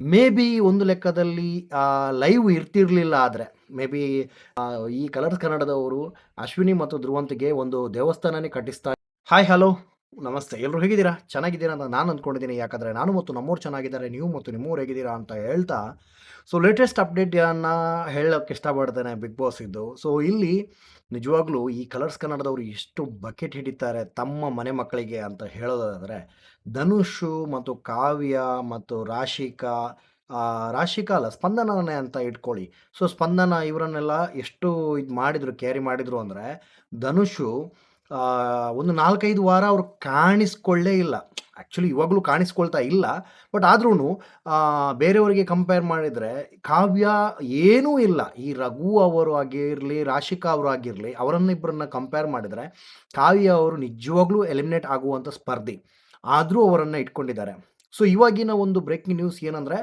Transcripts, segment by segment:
May be ಒಂದು ಲೆಕ್ಕದಲ್ಲಿ live ಇರ್ತಿರ್ಲಿಲ್ಲ ಆದರೆ, ಮೇ ಬಿ ಈ ಕಲರ್ಸ್ ಕನ್ನಡದವರು ಅಶ್ವಿನಿ ಮತ್ತು ಧ್ರುವಂತ್‌ಗೆ ಒಂದು ದೇವಸ್ಥಾನನೇ ಕಟ್ಟಿಸ್ತಾ. ಹಾಯ್, ಹಲೋ, ನಮಸ್ತೆ. ಎಲ್ಲರೂ ಹೇಗಿದ್ದೀರಾ? ಚೆನ್ನಾಗಿದ್ದೀರಾ ಅಂತ ನಾನು ಅಂದ್ಕೊಂಡಿದ್ದೀನಿ. ಯಾಕಂದರೆ ನಾನು ಮತ್ತು ನಮ್ಮೋರು ಚೆನ್ನಾಗಿದ್ದಾರೆ, ನೀವು ಮತ್ತು ನಿಮ್ಮೋರು ಹೇಗಿದ್ದೀರಾ ಅಂತ ಹೇಳ್ತಾ, ಸೊ ಲೇಟೆಸ್ಟ್ ಅಪ್ಡೇಟನ್ನು ಹೇಳೋಕ್ಕೆ ಇಷ್ಟಪಡ್ತೇನೆ ಬಿಗ್ ಬಾಸ್ ಇದ್ದು. ಸೊ ಇಲ್ಲಿ ನಿಜವಾಗ್ಲೂ ಈ ಕಲರ್ಸ್ ಕನ್ನಡದವರು ಎಷ್ಟು ಬಕೆಟ್ ಹಿಡಿತಾರೆ ತಮ್ಮ ಮನೆ ಮಕ್ಕಳಿಗೆ ಅಂತ ಹೇಳೋದಾದರೆ, ಧನುಷು ಮತ್ತು ಕಾವ್ಯ ಮತ್ತು ರಾಶಿಕಾ, ರಾಶಿಕಾ ಅಲ್ಲ, ಸ್ಪಂದನನೇ ಅಂತ ಇಟ್ಕೊಳ್ಳಿ. ಸೊ ಸ್ಪಂದನ ಇವರನ್ನೆಲ್ಲ ಎಷ್ಟು ಇದು ಮಾಡಿದರು, ಕ್ಯಾರಿ ಮಾಡಿದರು ಅಂದರೆ, ಧನುಷು ಒಂದು 4-5 ವಾರ ಅವ್ರು ಕಾಣಿಸ್ಕೊಳ್ಳೇ ಇಲ್ಲ. ಆ್ಯಕ್ಚುಲಿ ಇವಾಗಲೂ ಕಾಣಿಸ್ಕೊಳ್ತಾ ಇಲ್ಲ. ಬಟ್ ಆದ್ರೂ ಬೇರೆಯವರಿಗೆ ಕಂಪೇರ್ ಮಾಡಿದರೆ ಕಾವ್ಯ ಏನೂ ಇಲ್ಲ. ಈ ರಘು ಅವರು ಆಗಿರಲಿ, ರಾಶಿಕಾ ಅವರು ಆಗಿರಲಿ, ಅವರನ್ನಿಬ್ಬರನ್ನ ಕಂಪೇರ್ ಮಾಡಿದರೆ ಕಾವ್ಯ ಅವರು ನಿಜವಾಗ್ಲೂ ಎಲಿಮಿನೇಟ್ ಆಗುವಂಥ ಸ್ಪರ್ಧಿ. ಆದರೂ ಅವರನ್ನು ಇಟ್ಕೊಂಡಿದ್ದಾರೆ. ಸೊ ಇವಾಗಿನ ಒಂದು ಬ್ರೇಕಿಂಗ್ ನ್ಯೂಸ್ ಏನಂದರೆ,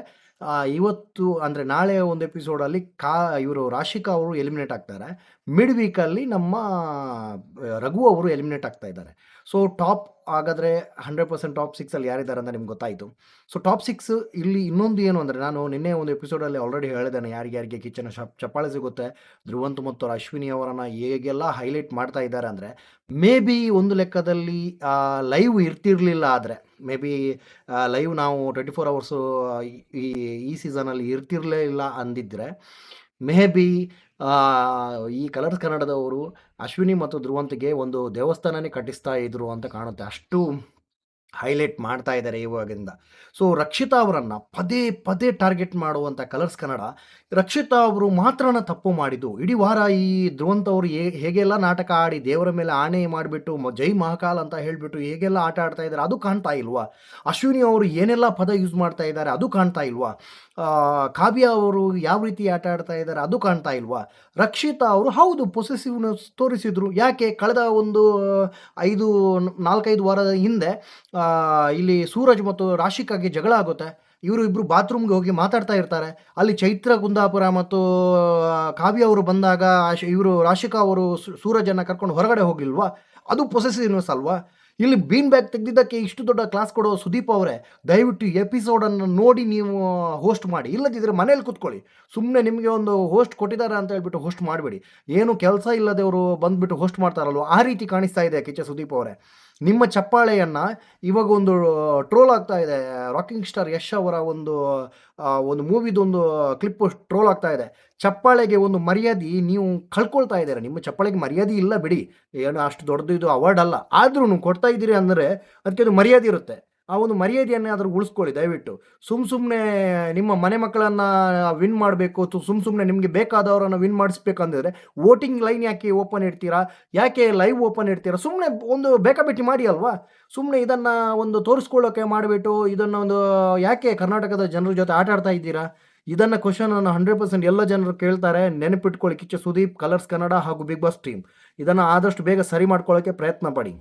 ಇವತ್ತು ಅಂದರೆ ನಾಳೆ ಒಂದು ಎಪಿಸೋಡಲ್ಲಿ ಇವರು ರಾಶಿಕಾ ಅವರು ಎಲಿಮಿನೇಟ್ ಆಗ್ತಾರೆ. ಮಿಡ್ ವೀಕಲ್ಲಿ ನಮ್ಮ ರಘು ಅವರು ಎಲಿಮಿನೇಟ್ ಆಗ್ತಾ ಇದ್ದಾರೆ. ಸೊ ಟಾಪ್ ಹಾಗಾದರೆ 100% ಟಾಪ್ 6ಅಲ್ಲಿ ಯಾರಿದ್ದಾರೆ ಅಂತ ನಿಮ್ಗೆ ಗೊತ್ತಾಯಿತು. ಸೊ ಟಾಪ್ 6 ಇಲ್ಲಿ ಇನ್ನೊಂದು ಏನು ಅಂದರೆ, ನಾನು ನಿನ್ನೆ ಒಂದು ಎಪಿಸೋಡಲ್ಲಿ ಆಲ್ರೆಡಿ ಹೇಳಿದ್ದೇನೆ ಯಾರಿಗೆ ಕಿಚ್ಚನ ಚಪ್ಪಾಳೆ ಸಿಗುತ್ತೆ. ಧ್ರುವಂತ್ ಮತ್ತು ಅಶ್ವಿನಿ ಅವರನ್ನು ಹೇಗೆಲ್ಲ ಹೈಲೈಟ್ ಮಾಡ್ತಾ ಇದ್ದಾರೆ ಅಂದರೆ, ಮೇ ಬಿ ಒಂದು ಲೆಕ್ಕದಲ್ಲಿ ಲೈವ್ ಇರ್ತಿರಲಿಲ್ಲ ಆದರೆ, ಮೇ ಬಿ ಲೈವ್ ನಾವು 24 ಅವರ್ಸು ಈ ಈ ಸೀಸನಲ್ಲಿ ಇರ್ತಿರಲೇ ಇಲ್ಲ ಅಂದಿದ್ದರೆ, ಮೇ ಬಿ ಈ ಕಲರ್ಸ್ ಕನ್ನಡದವರು ಅಶ್ವಿನಿ ಮತ್ತು ಧ್ರುವಂತ್‌ಗೆ ಒಂದು ದೇವಸ್ಥಾನನೇ ಕಟ್ಟಿಸ್ತಾ ಇದ್ರು ಅಂತ ಕಾಣುತ್ತೆ. ಅಷ್ಟು ಹೈಲೈಟ್ ಮಾಡ್ತಾ ಇದ್ದಾರೆ ಇವಾಗಿಂದ. ಸೊ ರಕ್ಷಿತಾ ಅವರನ್ನು ಪದೇ ಪದೇ ಟಾರ್ಗೆಟ್ ಮಾಡುವಂಥ ಕಲರ್ಸ್ ಕನ್ನಡ, ರಕ್ಷಿತಾ ಅವರು ಮಾತ್ರನ ತಪ್ಪು ಮಾಡಿದ್ದು. ಇಡೀ ವಾರ ಈ ಧ್ರುವಂತ್ ಅವರು ಹೇಗೆಲ್ಲ ನಾಟಕ ಆಡಿ ದೇವರ ಮೇಲೆ ಆಣೆ ಮಾಡಿಬಿಟ್ಟು ಜೈ ಮಹಾಕಾಲ್ ಅಂತ ಹೇಳಿಬಿಟ್ಟು ಹೇಗೆಲ್ಲ ಆಟ ಆಡ್ತಾ ಇದ್ದಾರೆ ಅದು ಕಾಣ್ತಾ ಇಲ್ವಾ? ಅಶ್ವಿನಿ ಅವರು ಏನೆಲ್ಲ ಪದ ಯೂಸ್ ಮಾಡ್ತಾ ಇದ್ದಾರೆ ಅದು ಕಾಣ್ತಾ ಇಲ್ವಾ? ಕಾವ್ಯ ಅವರು ಯಾವ ರೀತಿ ಆಟ ಆಡ್ತಾ ಇದ್ದಾರೆ ಅದು ಕಾಣ್ತಾ ಇಲ್ವಾ? ರಕ್ಷಿತಾ ಅವರು ಹೌದು ಪೊಸೆಸಿವ್ನೆಸ್ ತೋರಿಸಿದ್ರು. ಯಾಕೆ? ಕಳೆದ ಒಂದು 4-5 ವಾರದ ಹಿಂದೆ ಇಲ್ಲಿ ಸೂರಜ್ ಮತ್ತು ರಾಶಿಕಾಗೆ ಜಗಳ ಆಗುತ್ತೆ. ಇವರು ಇಬ್ಬರು ಬಾತ್ರೂಮ್ಗೆ ಹೋಗಿ ಮಾತಾಡ್ತಾ ಇರ್ತಾರೆ. ಅಲ್ಲಿ ಚೈತ್ರ ಕುಂದಾಪುರ ಮತ್ತು ಕಾವ್ಯ ಅವರು ಬಂದಾಗ ಇವರು ರಾಶಿಕಾ ಅವರು ಸೂರಜನ್ನು ಕರ್ಕೊಂಡು ಹೊರಗಡೆ ಹೋಗಿಲ್ವಾ? ಅದು ಪೊಸೆಸಿವ್ನೆಸ್ ಅಲ್ವಾ? ಇಲ್ಲಿ ಬೀನ್ ಬ್ಯಾಗ್ ತೆಗೆದಿದ್ದಕ್ಕೆ ಇಷ್ಟು ದೊಡ್ಡ ಕ್ಲಾಸ್ ಕೊಡೋ ಸುದೀಪ್ ಅವರೇ, ದಯವಿಟ್ಟು ಎಪಿಸೋಡನ್ನು ನೋಡಿ ನೀವು ಹೋಸ್ಟ್ ಮಾಡಿ. ಇಲ್ಲದಿದ್ದರೆ ಮನೇಲಿ ಕೂತ್ಕೊಳ್ಳಿ. ಸುಮ್ಮನೆ ನಿಮಗೆ ಒಂದು ಹೋಸ್ಟ್ ಕೊಟ್ಟಿದ್ದಾರೆ ಅಂತ ಹೇಳ್ಬಿಟ್ಟು ಹೋಸ್ಟ್ ಮಾಡಬೇಡಿ. ಏನು ಕೆಲಸ ಇಲ್ಲದವರು ಬಂದುಬಿಟ್ಟು ಹೋಸ್ಟ್ ಮಾಡ್ತಾರಲ್ವ, ಆ ರೀತಿ ಕಾಣಿಸ್ತಾ ಇದೆ ಕಿಚ್ಚ ಸುದೀಪ್ ಅವರೇ. ನಿಮ್ಮ ಚಪ್ಪಾಳೆಯನ್ನು ಇವಾಗ ಒಂದು ಟ್ರೋಲ್ ಆಗ್ತಾ ಇದೆ. ರಾಕಿಂಗ್ ಸ್ಟಾರ್ ಯಶ್ ಅವರ ಒಂದು ಮೂವಿದೊಂದು ಕ್ಲಿಪ್ಪು ಟ್ರೋಲ್ ಆಗ್ತಾ ಇದೆ. ಚಪ್ಪಾಳೆಗೆ ಒಂದು ಮರ್ಯಾದೆ ನೀವು ಕಳ್ಕೊಳ್ತಾ ಇದ್ದೀರಾ. ನಿಮ್ಮ ಚಪ್ಪಾಳೆಗೆ ಮರ್ಯಾದೆ ಇಲ್ಲ ಬಿಡಿ, ಏನು ಅಷ್ಟು ದೊಡ್ಡದು ಇದು ಅವಾರ್ಡ್ ಅಲ್ಲ. ಆದ್ರೂ ಕೊಡ್ತಾ ಇದ್ದೀರಿ ಅಂದರೆ ಅದಕ್ಕೆ ಅದು ಮರ್ಯಾದೆ ಇರುತ್ತೆ. ಆ ಒಂದು ಮರ್ಯಾದೆಯನ್ನೇ ಆದರೂ ಉಳಿಸ್ಕೊಳ್ಳಿ ದಯವಿಟ್ಟು. ಸುಮ್ಮನೆ ನಿಮ್ಮ ಮನೆ ಮಕ್ಕಳನ್ನು ವಿನ್ ಮಾಡಬೇಕು, ಸುಮ್ಮನೆ ನಿಮಗೆ ಬೇಕಾದವರನ್ನು ವಿನ್ ಮಾಡಿಸ್ಬೇಕಂದ್ರೆ ವೋಟಿಂಗ್ ಲೈನ್ ಯಾಕೆ ಓಪನ್ ಇಡ್ತೀರಾ? ಯಾಕೆ ಲೈವ್ ಓಪನ್ ಇಡ್ತೀರಾ? ಸುಮ್ಮನೆ ಒಂದು ಬೇಕಾಬಿಟ್ಟಿ ಮಾಡಿ ಅಲ್ವಾ? ಸುಮ್ಮನೆ ಇದನ್ನು ಒಂದು ತೋರಿಸ್ಕೊಳ್ಳೋಕೆ ಮಾಡಿಬಿಟ್ಟು ಇದನ್ನು ಒಂದು ಯಾಕೆ ಕರ್ನಾಟಕದ ಜನರ ಜೊತೆ ಆಟ ಆಡ್ತಾ ಇದ್ದೀರಾ? ಇದನ್ನು ಕ್ವಶನನ್ನು 100% ಎಲ್ಲ ಜನರು ಕೇಳ್ತಾರೆ. ನೆನಪಿಟ್ಕೊಳ್ಳಿ. ಕಿಚ್ಚ ಸುದೀಪ್, ಕಲರ್ಸ್ ಕನ್ನಡ ಹಾಗೂ ಬಿಗ್ ಬಾಸ್ ಟೀಮ್ ಇದನ್ನು ಆದಷ್ಟು ಬೇಗ ಸರಿ ಮಾಡ್ಕೊಳ್ಳೋಕ್ಕೆ ಪ್ರಯತ್ನ ಪಡಿ.